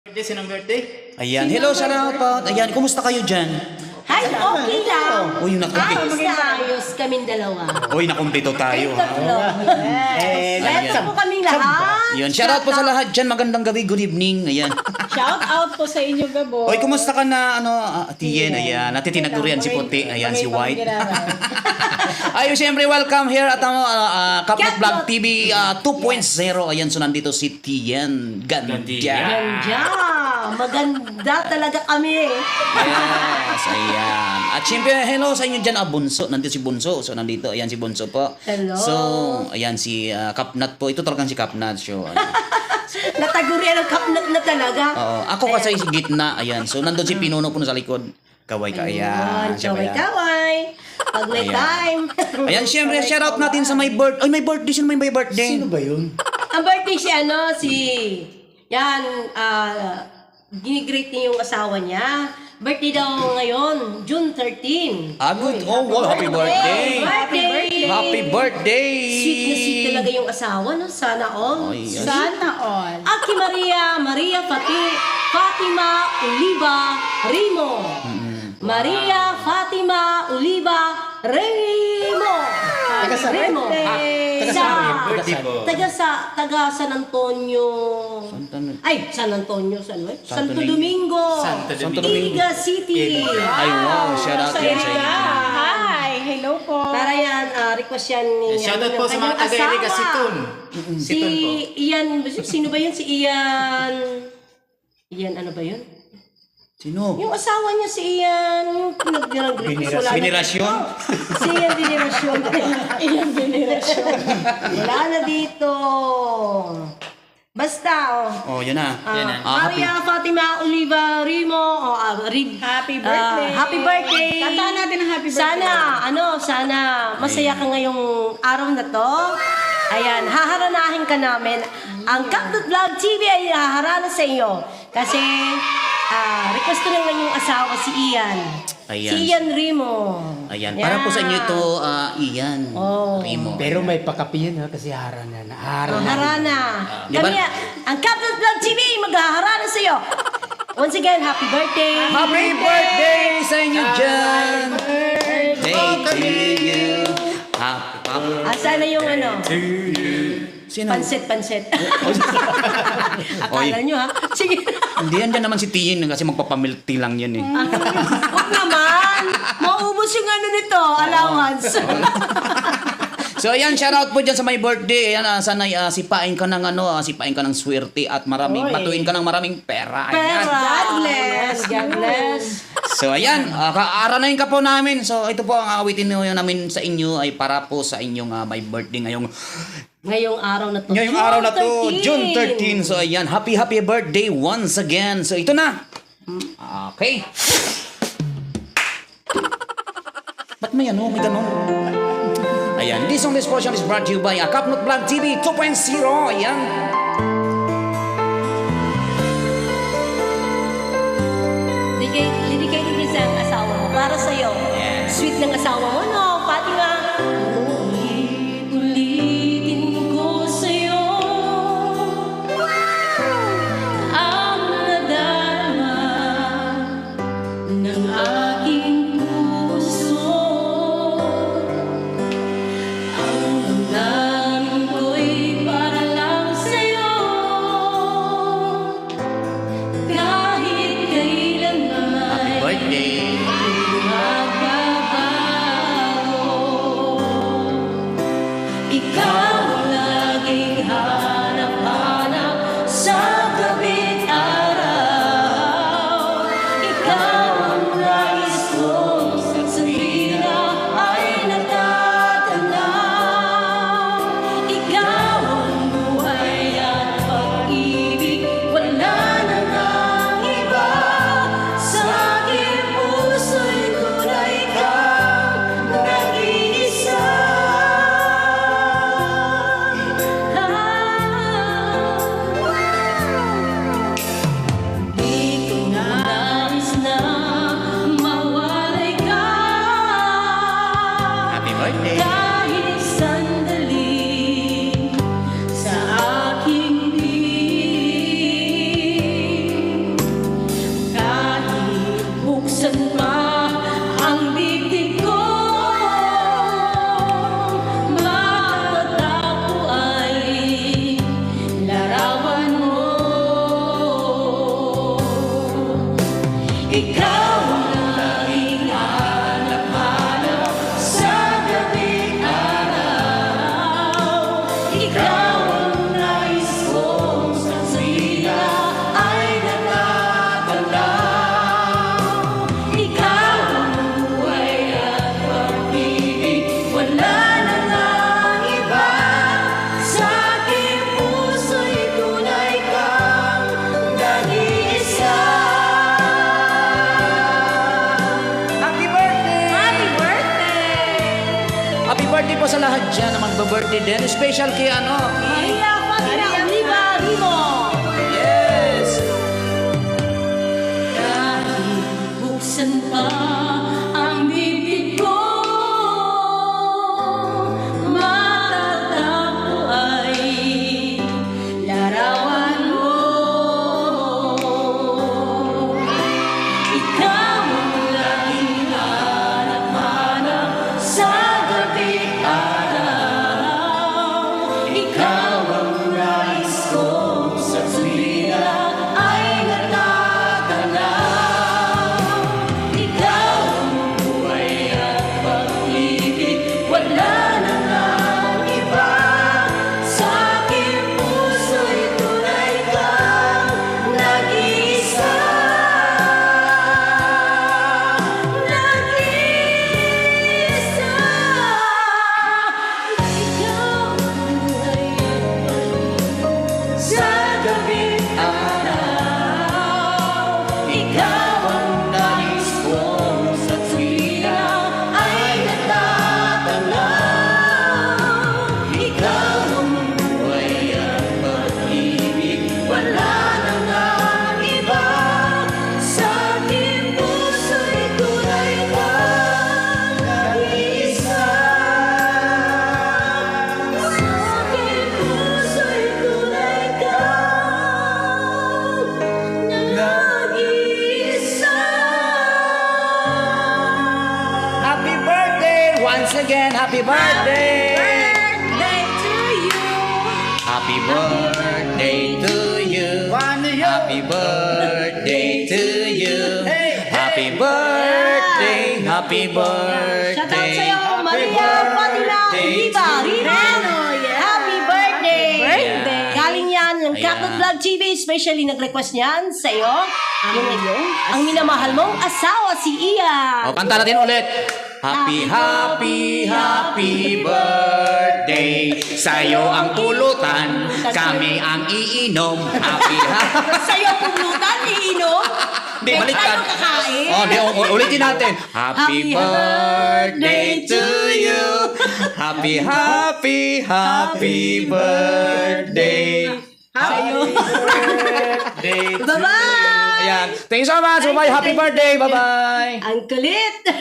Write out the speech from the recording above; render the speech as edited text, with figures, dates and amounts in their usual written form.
Birthday, sinong birthday? Ayan, hello sa lahat. Ayan, kumusta kayo dyan? Hi, okay lang. Uy, Ayos na ayos kaming dalawa. Uy, nakumpleto tayo. Ha? Tatlo. Yes. po kaming lahat. Ayan, shoutout po sa lahat dyan. Magandang gabi, good evening. Ayan. Shout out po sa inyo, Gabo. Uy, kumusta ka na, Tien? Ayan, natin tinagurian si Puti. Ayan, si White. Ayun, siyempre, welcome here at Kapit Vlog TV 2.0. Ayan, so nandito si Tien. Ganda. Ganda. Maganda talaga kami. Yes, ayan. At siyempre, hello sa inyo dyan, Bunso. Nandito si Bunso. So, nandito. Ayan si Bunso po. Hello. So, ayan si Kapnat po. Ito talagang si Kapnat. So, Natagurian ang kapnat na talaga. oo. Ako kasi si gitna. Ayan. So, nandun si Pinuno po sa likod. Kaway ka. Ayan. Siya pa yan. Kaway-kaway. Pag may Ayan. time. Ayan, siyempre, shoutout natin sa may birthday. Ay, may birthday. Sino may birthday? Sino ba yun? Ang birthday yan, ginigreet niya yung asawa niya. Birthday daw ngayon, June 13. Good. Oh, wow. Happy birthday. Birthday! Happy birthday. Sweet na sweet talaga yung asawa, no? Sana all. Ay, yes. Sana all. Aki Maria Fatima Oliva Rimo. Maria Fatima Oliva Rimo. Taga sa Remo. taga Sa saan yung birthday mo? taga San Antonio. Ay, San Antonio, Santo Domingo. Santo Domingo. Iliga City. Ay, wow. Shoutout yan sa inyo. Hi, hello po. Para yan, request yan ni Shoutout po sa mga kanyang taga-Iliga, asawa. si Tun. Si Ian, sino ba yun? Si Ian. Ian, ano ba yun? Sino? Yung asawa niya si Ian, yung pinag-request. Venerasyon? Si Ian Venerasyon. Iyan venerasyon. Wala na dito. Basta, Oh, yun na. Yan na. Maria Fatima Oliva Rimo. Happy birthday. Happy birthday. Kantaan natin ang happy birthday. Sana masaya ka ngayong araw na to. Ayan, haharanahin ka namin. Ang Kapit Vlog TV ay haharana sa iyo. Kasi, request ko naman yung asawa si Ian. Ayan. Si Ian Rimo. Ayan. Para po sa inyo ito, Ian. Oh. Rimo. Pero may pakapi yan ha, kasi harana na. Harana. Harana. Di ba- Kami, ang Kapit Vlog TV, maghaharana sa iyo. Once again, happy birthday. Happy birthday sa inyo dyan! Day to you! Sana yung Sino? pansit. Akala nyo ha? Sige. Hindi yan dyan naman si Tien kasi magpapamilk tea lang yan eh. Huwag naman. Maubos yung nito, allowance. So ayan, shoutout po dyan sa may birthday. Ayan, sana sipain ka ng swerte at batuin ka ng maraming pera. Ayan. God bless. God bless. So ayan, kaaranayin ka po namin. So ito po ang awitin namin sa inyo ay para po sa inyong may birthday Ngayong araw na to. June 13. So ayan, happy birthday once again. So ito na. Okay. Ba't may may ganun? Ayan, this song, this portion is brought to you by Kapnut Vlog TV 2.0. Ayan. Dedicated din sa asawa mo. Para sa'yo. Yes. Sweet ng asawa mo, no? Pati nga. Ulitin ko sa'yo ang nadama ng aking puso. Ang damdamin ko'y para lang sa'yo. Kahit kailanman Happy birthday. magbabago. Ikaw ang laging hanap-hanap sa gabing araw. Ikaw ang nais kong sa tuwina ay nanatalaw. Ikaw ang buhay at pag-ibig, wala na lang iba. Sa aking puso'y tunay kang nag-iisa. Happy birthday! Happy birthday! Happy birthday po sa lahat dyan na magbe-birthday din. Special kay Maria Fatina Oliva Rimo. Yes! Kahit buksan pa ang bibig ko, matatapos ay larawan mo. Ikaw ang laging hanap-hanap sa gabing araw. Ikaw ang nais kong sa tuwina ay natatanaw. Ikaw ang buhay at pag-ibig, wala na lang iba. Sa aking puso'y tunay kang nag-iisa. Nag-iisa. Ikaw ang buhay at pag-ibig sa gabing araw. Ikaw ang nais kong sa tuwina ay natatanaw. Ikaw ang buhay at pag-ibig, wala na lang iba. Sa aking puso'y tunay kang nag-iisa. Sa aking puso'y tunay kang nag-iisa. Happy birthday! Once again, happy birthday! Birthday to you. Happy birthday to you. Happy birthday to you. Happy birthday, happy birthday. Shout out sa'yo, Maria Fatina Oliva Rino. Happy birthday! Birthday. Galing yan ng Ayan. Captain Vlog TV, especially nag-request niyan sa'yo. Ang minamahal mong asawa, si Iya. O, kanta natin ulit. Happy, happy, happy birthday. Sa'yo ang pulutan, kami ang iinom. Happy, happy. Sa'yo pulutan, iinom. Hindi, baliktad. Tayo kakain. Oh, di, ulitin natin. Happy Happy birthday to you. Happy, happy, happy birthday. Happy birthday to you. Bye-bye! Ayan. Thank you so much. Bye-bye. Happy birthday. Bye-bye. Ang kulit.